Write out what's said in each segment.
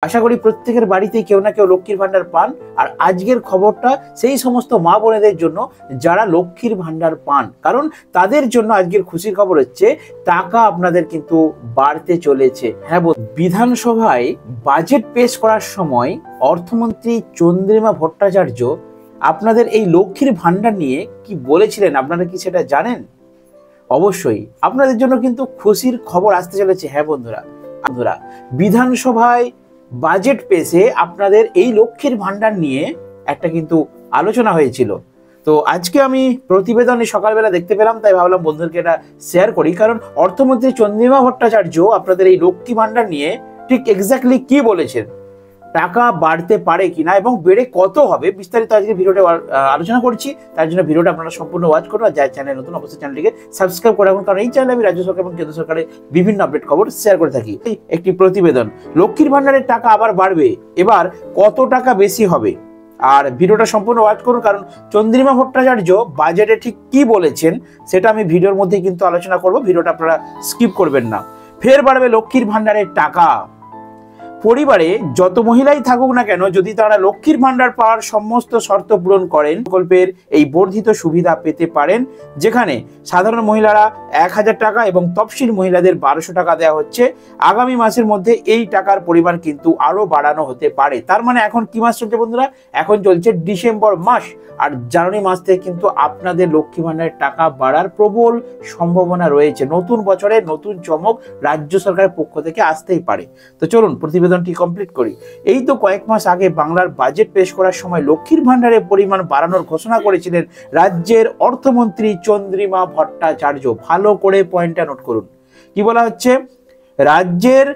আশা করি প্রত্যেকের বাড়িতেই কেউ না কেউ লক্ষ্মীর ভান্ডার পান। আর আজকের খবরটা সেই সমস্ত মা বোনেদের জন্য যারা লক্ষ্মীর ভান্ডার পান, কারণ তাদের জন্য আজকের খুশির খবর হচ্ছে টাকা আপনাদের কিন্তু বাড়তে চলেছে। হ্যাঁ, বিধানসভায় বাজেট পেশ করার সময় অর্থমন্ত্রী চন্দ্রিমা ভট্টাচার্য আপনাদের এই লক্ষ্মীর ভান্ডার নিয়ে কি বলেছিলেন, আপনারা কি সেটা জানেন? অবশ্যই আপনাদের জন্য কিন্তু খুশির খবর আসতে চলেছে। হ্যাঁ বন্ধুরা, বিধানসভায় বাজেট পেশে আপনাদের এই লক্ষ্মীর ভান্ডার নিয়ে একটা কিন্তু আলোচনা হয়েছিল। তো আজকে আমি প্রতিবেদনে সকালবেলা দেখতে পেলাম, তাই ভাবলাম বন্ধুদেরকে এটা শেয়ার করি। কারণ অর্থমন্ত্রী চন্দ্রিমা ভট্টাচার্য আপনাদের এই লক্ষ্মী ভান্ডার নিয়ে ঠিক এক্স্যাক্টলি কি বলেছেন, টাকা বাড়তে পারে কিনা এবং বেড়ে কত হবে, বিস্তারিত আজকে ভিডিওটা আলোচনা করছি। তার জন্য ভিডিওটা আপনারা সম্পূর্ণ ওয়াচ করুন। আর যার চ্যানেল নতুন অবশ্যই চ্যানেলটিকে সাবস্ক্রাইব করে রাখুন, কারণ এই চ্যানেলে আমি রাজ্য সরকার এবং কেন্দ্র সরকারের বিভিন্ন আপডেট খবর শেয়ার করে থাকি। একটি প্রতিবেদন, লক্ষ্মীর ভান্ডারের টাকা আবার বাড়বে, এবার কত টাকা বেশি হবে। আর ভিডিওটা সম্পূর্ণ ওয়াচ করুন, কারণ চন্দ্রিমা ভট্টাচার্য বাজেটে ঠিক কি বলেছেন সেটা আমি ভিডিওর মধ্যে কিন্তু আলোচনা করব। ভিডিওটা আপনারা স্কিপ করবেন না। ফের বাড়বে লক্ষ্মীর ভান্ডারের টাকা। পরিবারে যত মহিলাই থাকুক না কেন, যদি তারা লক্ষ্মীর ভান্ডার পাওয়ার সমস্ত শর্ত পূরণ করেন, প্রকল্পের এই বর্ধিত সুবিধা পেতে পারেন, যেখানে সাধারণ মহিলারা 1000 টাকা এবং তফসিল মহিলাদের 1200 টাকা দেওয়া হচ্ছে। আগামী মাসের মধ্যে এই টাকার পরিমাণ কিন্তু আরো বাড়ানো হতে পারে। তার মানে এখন কি মাস চলছে বন্ধুরা? এখন চলছে ডিসেম্বর মাস। আর জানুয়ারি মাস থেকে কিন্তু আপনাদের লক্ষ্মী ভান্ডারের টাকা বাড়ার প্রবল সম্ভাবনা রয়েছে। নতুন বছরে নতুন চমক রাজ্য সরকারের পক্ষ থেকে আসতেই পারে। তো চলুন প্রতিবেদনটি কমপ্লিট করি। এই তো কয়েক মাস আগে বাংলার বাজেট পেশ করার সময় লক্ষ্মীর ভান্ডারের পরিমাণ বাড়ানোর ঘোষণা করেছিলেন রাজ্যের অর্থমন্ত্রী চন্দ্রিমা ভট্টাচার্য। ভালো করে পয়েন্টটা নোট করুন। কি বলা হচ্ছে? রাজ্যের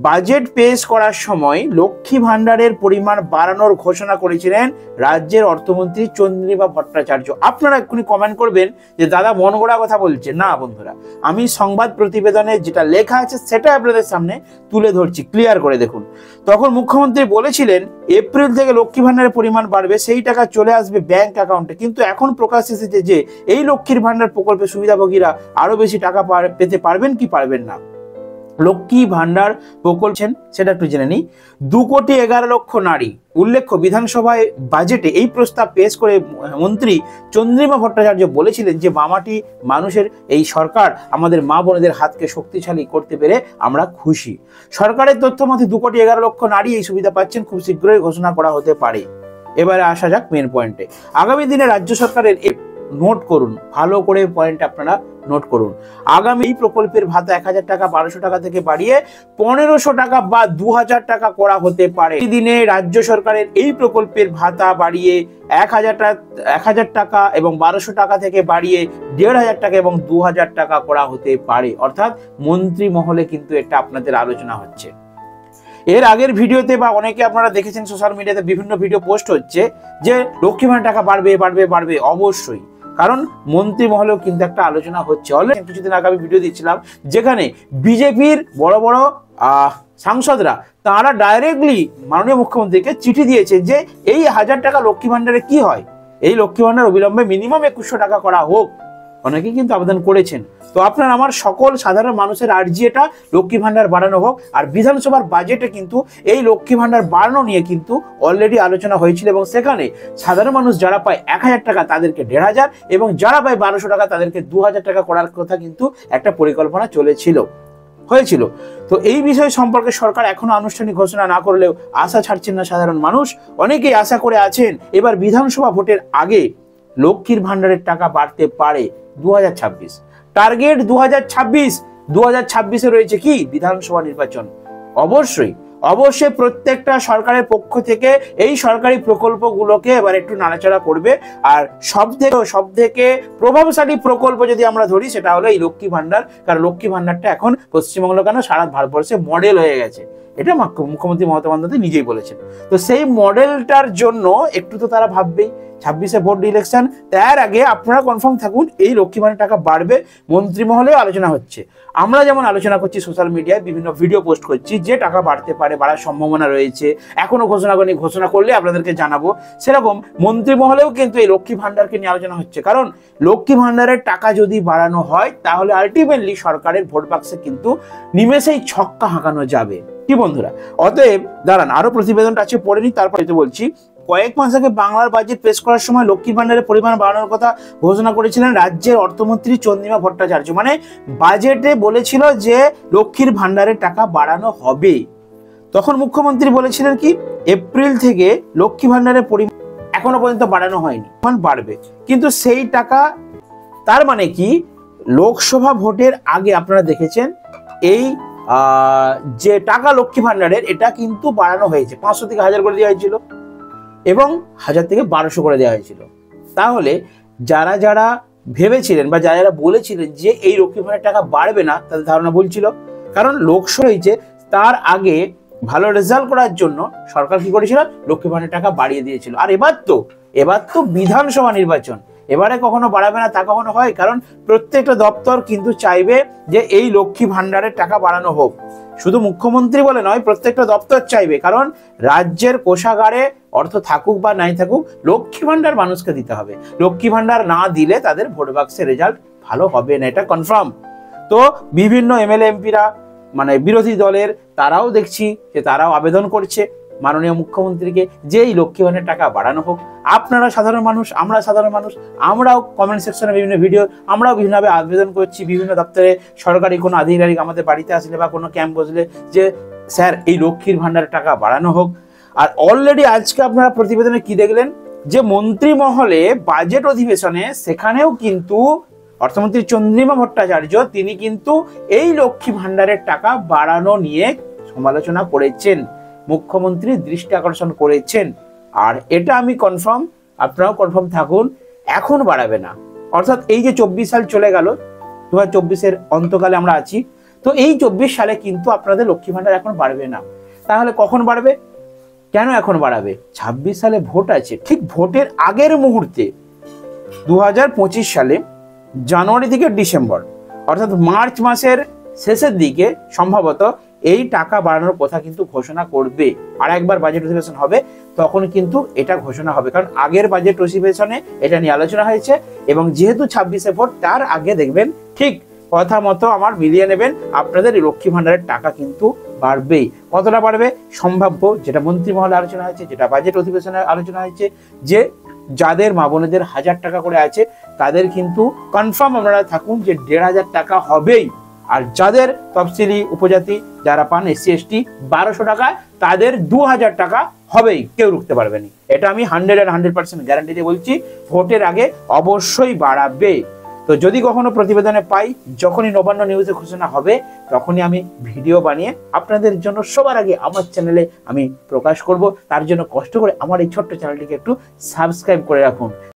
বাজেট পেশ করার সময় লক্ষ্মী ভান্ডারের পরিমাণ বাড়ানোর ঘোষণা করেছিলেন রাজ্যের অর্থমন্ত্রী চন্দ্রিমা ভট্টাচার্য। আপনারা এক্ষুনি কমেন্ট করবেন যে দাদা মন গড়া কথা বলছে। না বন্ধুরা, আমি সংবাদ প্রতিবেদনে যেটা লেখা আছে সেটা আপনাদের সামনে তুলে ধরছি, ক্লিয়ার করে দেখুন। তখন মুখ্যমন্ত্রী বলেছিলেন এপ্রিল থেকে লক্ষ্মী ভান্ডারের পরিমাণ বাড়বে, সেই টাকা চলে আসবে ব্যাংক অ্যাকাউন্টে। কিন্তু এখন প্রকাশ এসেছে যে এই লক্ষ্মীর ভান্ডার প্রকল্পের সুবিধাভোগীরা আরো বেশি টাকা পেতে পারবেন কি পারবেন না। লক্ষ্মী ভান্ডার প্রকল্প সেটা একটু জেনে নিই। 2,11,00,000 নারী। উল্লেখ্য, বিধানসভায় বাজেটে এই প্রস্তাব পেশ করে মন্ত্রী চন্দ্রিমা ভট্টাচার্য বলেছিলেন যে মামাটি মানুষের এই সরকার আমাদের মা বোনেদের হাতকে শক্তিশালী করতে পেরে আমরা খুশি। সরকারের তথ্য মতে 2,11,00,000 নারী এই সুবিধা পাচ্ছেন। খুব শীঘ্রই ঘোষণা করা হতে পারে। এবারে আসা যাক মেন পয়েন্টে। আগামী দিনে রাজ্য সরকারের নোট করুন, ভালো করে পয়েন্ট আপনারা নোট করুন। আগামী এই প্রকল্পের ভাতা 1000 টাকা 1200 টাকা থেকে বাড়িয়ে 1500 টাকা বা 2000 টাকা করা হতে পারে। এই দিনে রাজ্য সরকারের এই প্রকল্পের ভাতা বাড়িয়ে 1000 টাকা এবং 1200 টাকা থেকে বাড়িয়ে 1500 টাকা এবং 2000 টাকা করা হতে পারে। অর্থাৎ মন্ত্রী মহলে কিন্তু এটা আপনাদের আলোচনা হচ্ছে। এর আগের ভিডিওতে বা অনেকে আপনারা দেখেছেন সোশ্যাল মিডিয়াতে বিভিন্ন ভিডিও পোস্ট হচ্ছে যে লক্ষ্মী ভান্ডার টাকা বাড়বে বাড়বে বাড়বে। অবশ্যই, কারণ মন্ত্রী মহলেও কিন্তু একটা আলোচনা হচ্ছে। অলরেডি কিছুদিন আগে আমি ভিডিও দিচ্ছিলাম যেখানে বিজেপির বড় বড় সাংসদরা তারা ডাইরেক্টলি মাননীয় মুখ্যমন্ত্রীকে চিঠি দিয়েছে যে এই 1000 টাকা লক্ষ্মী ভান্ডারে কি হয়, এই লক্ষ্মী ভান্ডার অবিলম্বে মিনিমাম 2100 টাকা করা হোক। অনেকে কিন্তু আবেদন করেছেন। তো আপনার আমার সকল সাধারণ মানুষের আর্জি এটা, লক্ষ্মী ভান্ডার বাড়ানো হোক। আর বিধানসভার বাজেটে কিন্তু এই লক্ষ্মী ভান্ডার বাড়ানো নিয়ে কিন্তু অলরেডি আলোচনা হয়েছিল এবং সেখানে সাধারণ মানুষ যারা পায় 1000 টাকা তাদেরকে 1500 এবং যারা পায় 1200 টাকা তাদেরকে 2000 টাকা করার কথা কিন্তু একটা পরিকল্পনা হয়েছিল। তো এই বিষয় সম্পর্কে সরকার এখনো আনুষ্ঠানিক ঘোষণা না করলেও আশা ছাড়ছেন না সাধারণ মানুষ। অনেকেই আশা করে আছেন এবার বিধানসভা ভোটের আগে লক্ষ্মীর ভান্ডারের টাকা বাড়তে পারে। 2026 টার্গেট 2026 রয়েছে কি বিধানসভা নির্বাচন। অবশ্যই প্রত্যেকটা সরকারের পক্ষ থেকে এই সরকারি প্রকল্পগুলোকে এবার একটু নাড়াচাড়া করবে। আর সব থেকে প্রভাবশালী প্রকল্প যদি আমরা ধরি সেটা হলো এই লক্ষ্মী ভান্ডার। কারণ লক্ষ্মী ভান্ডারটা এখন পশ্চিমবঙ্গ কেন সারা ভারতবর্ষে মডেল হয়ে গেছে, এটা মুখ্যমন্ত্রী মমতা বন্দ্যোপাধ্যায় নিজেই বলেছেন। তো সেই মডেলটার জন্য একটু তো তারা ভাববেই। 26-এ ভোট ইলেকশন, তার আগে আপনারা কনফার্ম থাকুন এই লক্ষ্মী ভান্ডার টাকা বাড়বে। মন্ত্রী মহলেও আলোচনা হচ্ছে। আমরা যেমন আলোচনা করছি সোশ্যাল মিডিয়ায় বিভিন্ন ভিডিও পোস্ট করছি যে টাকা বাড়তে পারে, বাড়ার সম্ভাবনা রয়েছে, এখনো ঘোষণা করেনি, ঘোষণা করলে আপনাদেরকে জানাবো। সেরকম মন্ত্রী মহলেও কিন্তু এই লক্ষ্মী ভান্ডারকে নিয়ে আলোচনা হচ্ছে। কারণ লক্ষ্মী ভান্ডারের টাকা যদি বাড়ানো হয় তাহলে আলটিমেটলি সরকারের ভোট বাক্সে কিন্তু নিমেষেই ছক্কা হাঁকানো যাবে। কি বন্ধুরা, অতএব দাঁড়ান আরো প্রতিবেদনটা আছে পড়ে নি, তারপরে বলছি। কয়েক মাস আগে বাংলার বাজেট পেশ করার সময় লক্ষ্মীর ভান্ডারের পরিমাণ বাড়ানোর কথা ঘোষণা করেছিলেন রাজ্যের অর্থমন্ত্রী চন্দ্রিমা ভট্টাচার্য। মানে বাজেটে বলেছিল যে লক্ষ্মীর ভান্ডারের টাকা বাড়ানো হবে। তখন মুখ্যমন্ত্রী বলেছিলেন কি, এপ্রিল থেকে লক্ষ্মী ভান্ডারের পরিমাণ এখনো পর্যন্ত বাড়ানো হয়নি, বাড়বে। কিন্তু সেই টাকা, তার মানে কি, লোকসভা ভোটের আগে আপনারা দেখেছেন এই যে টাকা লক্ষ্মী ভান্ডারের এটা কিন্তু বাড়ানো হয়েছে, 500 থেকে 1000 করে দেওয়া হয়েছিল এবং 1000 থেকে 1200 করে দেওয়া হয়েছিল। তাহলে যারা যারা ভেবেছিলেন বা যারা যারা বলেছিলেন যে এই লক্ষ্মী ভান্ডারের টাকা বাড়বে না, তাদের ধারণা ভুল ছিল। কারণ লোকসভা হয়েছে, তার আগে ভালো রেজাল্ট করার জন্য সরকার কি করেছিল, লক্ষ্মী ভান্ডারের টাকা বাড়িয়ে দিয়েছিল। আর এবার তো বিধানসভা নির্বাচন, এবারে কখনো বাড়াবে না তা কখনো হয়? কারণ প্রত্যেকটা দপ্তর কিন্তু চাইবে যে এই লক্ষ্মী ভান্ডারের টাকা বাড়ানো হোক। শুধু মুখ্যমন্ত্রী বলে নয়, প্রত্যেকটা দপ্তর চাইবে, কারণ রাজ্যের কোষাগারে অর্থ থাকুক বা নাই থাকুক, লক্ষ্মী ভান্ডার মানুষকে দিতে হবে। লক্ষ্মী ভান্ডার না দিলে তাদের ভোট বাক্সের রেজাল্ট ভালো হবে না, এটা কনফার্ম। তো বিভিন্ন এমএলএ এমপিরা, মানে বিরোধী দলের, তারাও দেখছি যে তারাও আবেদন করছে মাননীয় মুখ্যমন্ত্রীকে যে এই লক্ষ্মী ভান্ডারের টাকা বাড়ানো হোক। আপনারা সাধারণ মানুষ, আমরা সাধারণ মানুষ, আমরাও কমেন্ট সেকশনে বিভিন্ন ভিডিও, আমরাও বিভিন্নভাবে আবেদন করছি বিভিন্ন দপ্তরে। সরকারি কোনো আধিকারিক আমাদের বাড়িতে আসলে বা কোনো ক্যাম্প বসলে যে স্যার এই লক্ষ্মীর ভান্ডারের টাকা বাড়ানো হোক। আর অলরেডি আজকে আপনারা প্রতিবেদনে কি দেখলেন, যে মন্ত্রী মহলে বাজেট অধিবেশনে সেখানেও কিন্তু অর্থমন্ত্রী চন্দ্রিমা ভট্টাচার্য তিনি কিন্তু এই লক্ষ্মী ভান্ডারের টাকা বাড়ানো নিয়ে সমালোচনা করেছেন, মুখ্যমন্ত্রীর দৃষ্টি আকর্ষণ করেছেন। আর এটা আমি কনফার্ম, আপনারাও কনফার্ম থাকুন, এখন বাড়াবে না। অর্থাৎ এই যে 24 সাল চলে গেল, 2024-এর অন্তকালে আমরা আছি, তো এই 24 সালে কিন্তু আপনাদের লক্ষ্মী ভান্ডার এখন বাড়বে না। তাহলে কখন বাড়বে? কেন এখন বাড়াবে? 26 সালে ভোট আছে, ঠিক ভোটের আগের মুহূর্তে 2025 সালে জানুয়ারি থেকে ডিসেম্বর, অর্থাৎ মার্চ মাসের শেষের দিকে সম্ভবত এই টাকা বাড়ানোর কথা কিন্তু ঘোষণা করবে। আর একবার বাজেট অধিবেশন হবে, তখন কিন্তু এটা ঘোষণা হবে। কারণ আগের বাজেট অধিবেশনে এটা নিয়ে আলোচনা হয়েছে এবং যেহেতু 26-এ ভোট, তার আগে দেখবেন ঠিক কথা মতো আমার মিলিয়ে নেবেন, আপনাদের এই লক্ষ্মী ভান্ডারের টাকা কিন্তু বাড়বেই। কতটা বাড়বে? সম্ভাব্য, যেটা মন্ত্রী মহলে আলোচনা হয়েছে, যেটা বাজেট অধিবেশনে আলোচনা হয়েছে, যে যাদের মা বোনেদের 1000 টাকা করে আছে তাদের কিন্তু কনফার্ম আপনারা থাকুন যে 1500 টাকা হবেই। আর যাদের তফসিলি উপজাতি যারা পান, SC ST 1200 টাকা, তাদের 2000 টাকা হবেই, কেউ রুখতে পারবে না। এটা আমি 100% গ্যারান্টি দিয়ে বলছি, ভোটের আগে অবশ্যই বাড়াবে। তো যদি কখনো প্রতিবেদনে পাই, যখনই নবান্ন নিউজে ঘোষণা হবে, তখনই আমি ভিডিও বানিয়ে আপনাদের জন্য সবার আগে আমার চ্যানেলে আমি প্রকাশ করব। তার জন্য কষ্ট করে আমার এই ছোট্ট চ্যানেলটিকে একটু সাবস্ক্রাইব করে রাখুন।